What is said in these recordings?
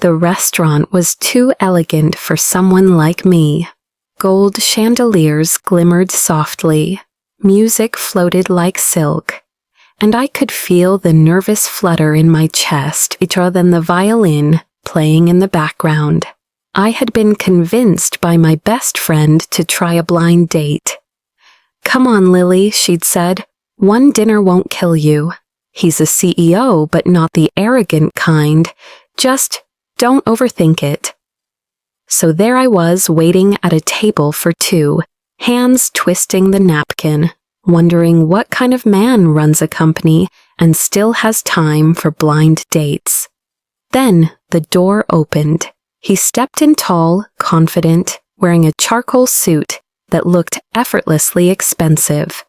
The restaurant was too elegant for someone like me. Gold chandeliers glimmered softly, music floated like silk, and I could feel the nervous flutter in my chest rather than the violin playing in the background. I had been convinced by my best friend to try a blind date. "Come on, Lily," she'd said. "One dinner won't kill you. He's a CEO, but not the arrogant kind. Just don't overthink it." So there I was waiting at a table for two, hands twisting the napkin, wondering what kind of man runs a company and still has time for blind dates. Then the door opened. He stepped in tall, confident, wearing a charcoal suit that looked effortlessly expensive.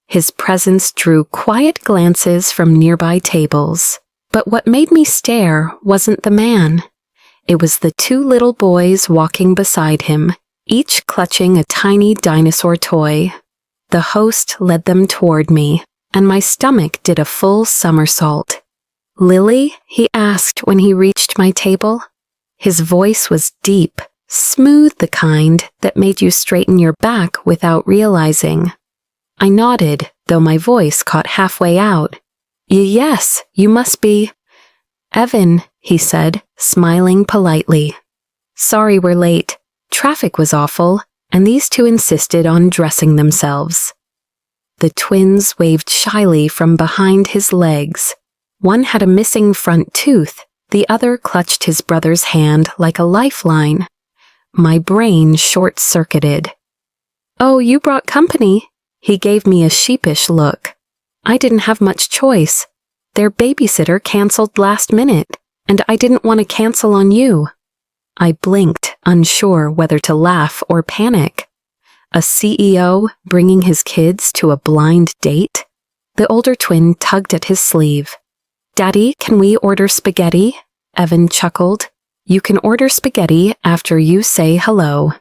His presence drew quiet glances from nearby tables. But what made me stare wasn't the man. It was the two little boys walking beside him, each clutching a tiny dinosaur toy. The host led them toward me, and my stomach did a full somersault. "Lily?" he asked when he reached my table. His voice was deep, smooth, the kind that made you straighten your back without realizing. I nodded, though my voice caught halfway out. Yes, you must be Evan," he said, smiling politely. "Sorry we're late. Traffic was awful, and these two insisted on dressing themselves." The twins waved shyly from behind his legs. One had a missing front tooth, the other clutched his brother's hand like a lifeline. My brain short-circuited. "Oh, you brought company?" He gave me a sheepish look. I didn't have much choice. Their babysitter canceled last minute, and I didn't want to cancel on you. I blinked, unsure whether to laugh or panic. A CEO bringing his kids to a blind date? The older twin tugged at his sleeve. "Daddy, can we order spaghetti?" Evan chuckled. "You can order spaghetti after you say hello."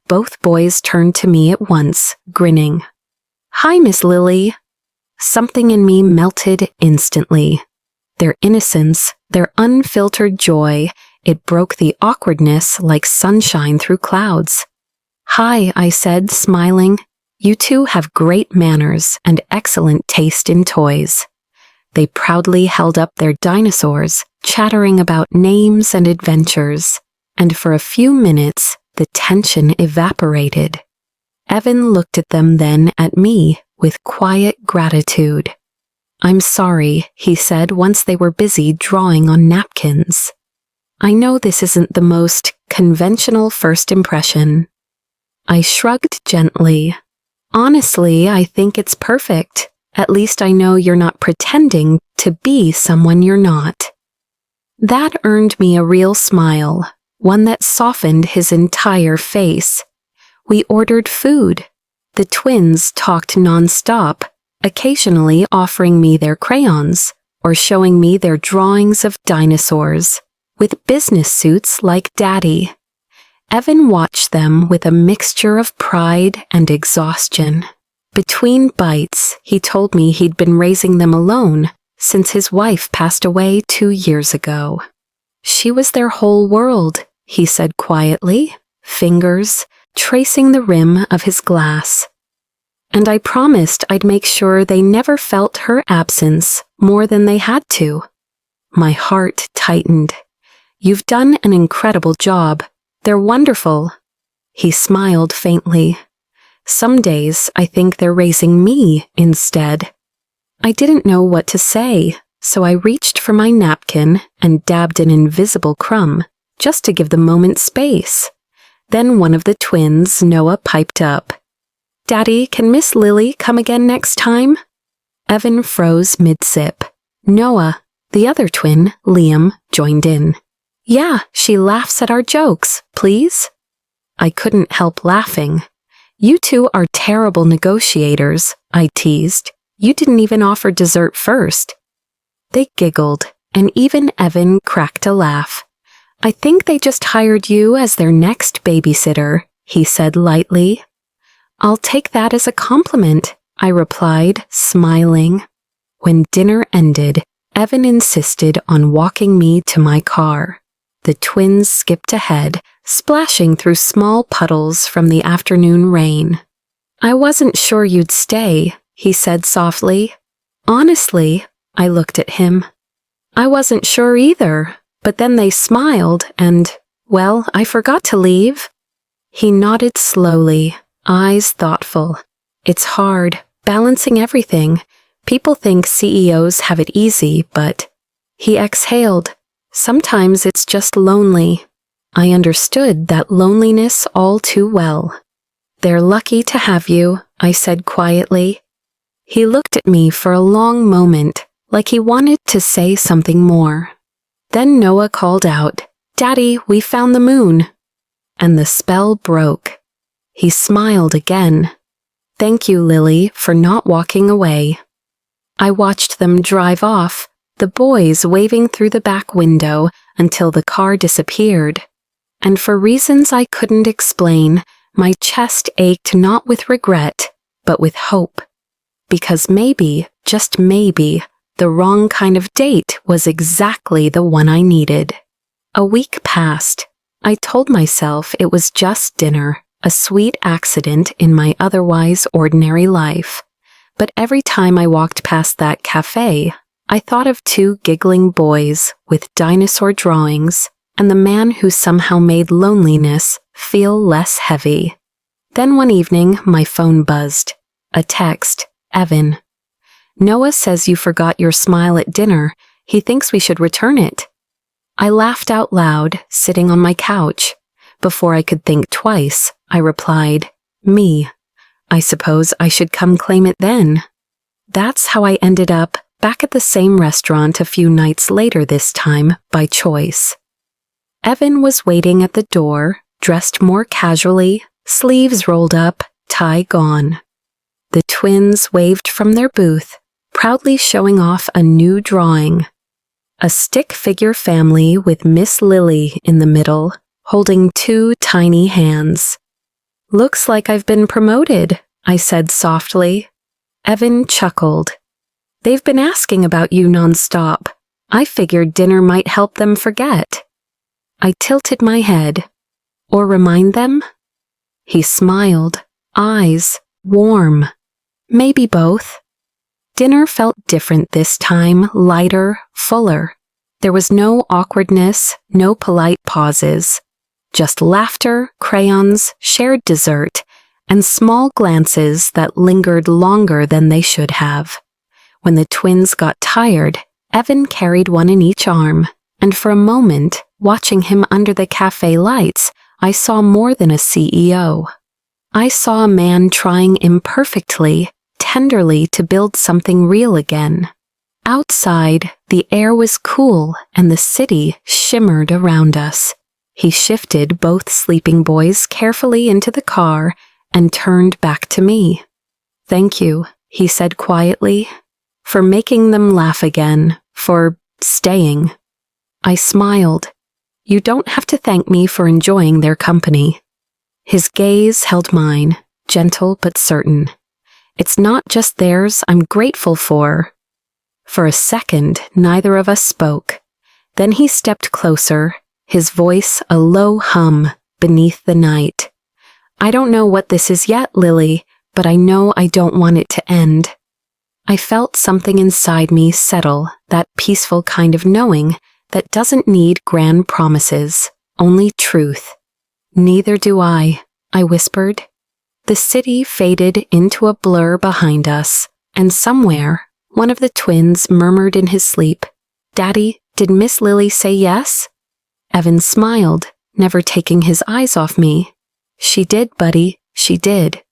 Both boys turned to me at once, grinning. "Hi, Miss Lily." Something in me melted instantly. Their innocence, their unfiltered joy, it broke the awkwardness like sunshine through clouds. "Hi," I said, smiling. "You two have great manners and excellent taste in toys." They proudly held up their dinosaurs, chattering about names and adventures, and for a few minutes the tension evaporated. Evan looked at them, then at me, with quiet gratitude. "I'm sorry," he said once they were busy drawing on napkins. "I know this isn't the most conventional first impression." I shrugged gently. "Honestly, I think it's perfect. At least I know you're not pretending to be someone you're not." That earned me a real smile, one that softened his entire face. We ordered food. The twins talked nonstop, occasionally offering me their crayons or showing me their drawings of dinosaurs, with business suits like Daddy. Evan watched them with a mixture of pride and exhaustion. Between bites, he told me he'd been raising them alone since his wife passed away 2 years ago. She was their whole world, he said quietly, fingers tracing the rim of his glass. And I promised I'd make sure they never felt her absence more than they had to. My heart tightened. "You've done an incredible job. They're wonderful." He smiled faintly. "Some days I think they're raising me instead." I didn't know what to say, so I reached for my napkin and dabbed an invisible crumb, just to give the moment space. Then one of the twins, Noah, piped up. "Daddy, can Miss Lily come again next time?" Evan froze mid-sip. Noah, the other twin, Liam, joined in. "Yeah, she laughs at our jokes, please." I couldn't help laughing. "You two are terrible negotiators," I teased. "You didn't even offer dessert first." They giggled, and even Evan cracked a laugh. "I think they just hired you as their next babysitter," he said lightly. "I'll take that as a compliment," I replied, smiling. When dinner ended, Evan insisted on walking me to my car. The twins skipped ahead, splashing through small puddles from the afternoon rain. "I wasn't sure you'd stay," he said softly. "Honestly," I looked at him. "I wasn't sure either, but then they smiled and, well, I forgot to leave." He nodded slowly, eyes thoughtful. "It's hard, balancing everything. People think CEOs have it easy, but—" He exhaled. "Sometimes it's just lonely." I understood that loneliness all too well. "They're lucky to have you," I said quietly. He looked at me for a long moment, like he wanted to say something more. Then Noah called out, "Daddy, we found the moon." And the spell broke. He smiled again. "Thank you, Lily, for not walking away." I watched them drive off, the boys waving through the back window until the car disappeared. And for reasons I couldn't explain, my chest ached not with regret, but with hope. Because maybe, just maybe, the wrong kind of date was exactly the one I needed. A week passed. I told myself it was just dinner, a sweet accident in my otherwise ordinary life. But every time I walked past that cafe, I thought of two giggling boys with dinosaur drawings and the man who somehow made loneliness feel less heavy. Then one evening, my phone buzzed. A text, "Evan. Noah says you forgot your smile at dinner. He thinks we should return it." I laughed out loud, sitting on my couch. Before I could think twice, I replied, "Me. I suppose I should come claim it then." That's how I ended up back at the same restaurant a few nights later, this time by choice. Evan was waiting at the door, dressed more casually, sleeves rolled up, tie gone. The twins waved from their booth, proudly showing off a new drawing. A stick figure family with Miss Lily in the middle, holding two tiny hands. "Looks like I've been promoted," I said softly. Evan chuckled. "They've been asking about you nonstop. I figured dinner might help them forget." I tilted my head. "Or remind them?" He smiled, eyes warm. "Maybe both." Dinner felt different this time, lighter, fuller. There was no awkwardness, no polite pauses. Just laughter, crayons, shared dessert, and small glances that lingered longer than they should have. When the twins got tired, Evan carried one in each arm, and for a moment, watching him under the cafe lights, I saw more than a CEO. I saw a man trying imperfectly, tenderly to build something real again. Outside, the air was cool and the city shimmered around us. He shifted both sleeping boys carefully into the car and turned back to me. "Thank you," he said quietly, "for making them laugh again, for staying." I smiled. "You don't have to thank me for enjoying their company." His gaze held mine, gentle but certain. "It's not just theirs I'm grateful for." For a second, neither of us spoke. Then he stepped closer, his voice a low hum beneath the night. "I don't know what this is yet, Lily, but I know I don't want it to end." I felt something inside me settle, that peaceful kind of knowing that doesn't need grand promises, only truth. "Neither do I," I whispered. The city faded into a blur behind us, and somewhere, one of the twins murmured in his sleep, "Daddy, did Miss Lily say yes?" Evan smiled, never taking his eyes off me. "She did, buddy, she did."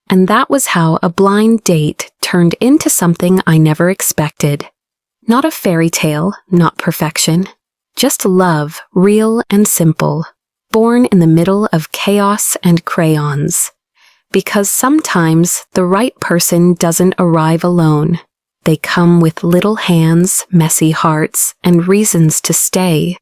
And that was how a blind date turned into something I never expected. Not a fairy tale, not perfection. Just love, real and simple, born in the middle of chaos and crayons. Because sometimes the right person doesn't arrive alone. They come with little hands, messy hearts, and reasons to stay.